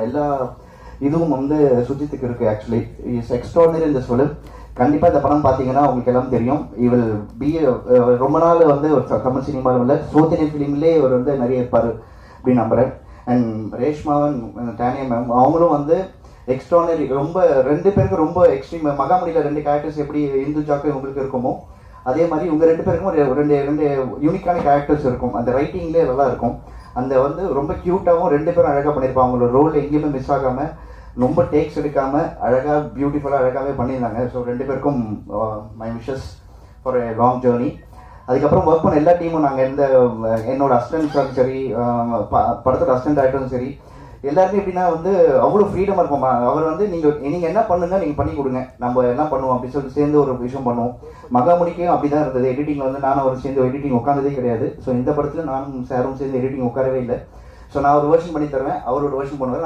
எல்லா இதுவும் வந்து சுஜித்துக்கு இருக்கு. ஆக்சுவலி இஸ் எக்ஸ்ட்ராடனரி இந்த ஃபிலிம். கண்டிப்பாக இந்த படம் பார்த்தீங்கன்னா உங்களுக்கு எல்லாம் தெரியும். இவள் பி ரொம்ப நாள் வந்து ஒரு தமிழ் சினிமாவில் இல்லை, சவுத் இந்தியன் ஃபிலிம்லேயே இவர் வந்து நிறைய இருப்பார் அப்படின்னு நம்புகிறேன். அண்ட் ரேஷ்மாவன், டானியா மேம் அவங்களும் வந்து எக்ஸ்ட்ராடனரி. ரொம்ப ரெண்டு பேருக்கு ரொம்ப எக்ஸ்ட்ரீம். மகாமணியில் ரெண்டு கேரக்டர்ஸ் எப்படி இந்துஜாக்கு உங்களுக்கு இருக்குமோ அதே மாதிரி இவங்க ரெண்டு பேருக்கும் ரெண்டு ரெண்டு யூனிக்கான கேரக்டர்ஸ் இருக்கும். அந்த ரைட்டிங்லேயே நல்லா இருக்கும். அந்த வந்து ரொம்ப க்யூட்டாகவும் ரெண்டு பேரும் அழகாக பண்ணியிருப்பாங்க. அவங்களோட ரோல் எங்கேயுமே மிஸ் ஆகாமல் ரொம்ப டேக்ஸ் எடுக்காமல் அழகாக பியூட்டிஃபுல்லாக அழகாகவே பண்ணியிருந்தாங்க. ஸோ ரெண்டு பேருக்கும் my wishes for a long journey. அதுக்கப்புறம் ஒர்க் பண்ண எல்லா டீமும் நாங்கள் என்னோட அசிஸ்டன்ஸாலும் சரி, படத்தோட அசிஸ்டன்ட் டைரக்டரும் சரி, எல்லாருமே எப்படின்னா வந்து அவ்வளோ ஃப்ரீடமாக இருப்போம். அவர் வந்து நீங்கள் என்ன பண்ணுங்க, நீங்கள் பண்ணி கொடுங்க, நம்ம எல்லாம் பண்ணுவோம் அப்படின்னு சொல்லிட்டு சேர்ந்து ஒரு விஷயம் பண்ணுவோம். மகாமுனிக்கும் அப்படி தான் இருந்தது. எடிட்டிங்கில் வந்து நானும் அவர் சேர்ந்து எடிட்டிங் உட்காந்ததே கிடையாது. ஸோ இந்த படத்தில் நானும் சாரும் சேர்ந்து எடிட்டிங் உட்காரவே இல்லை. ஸோ நான் ஒரு வெர்ஷன் பண்ணி தருவேன், அவர் ஒரு வெர்ஷன் பண்ணுவார்.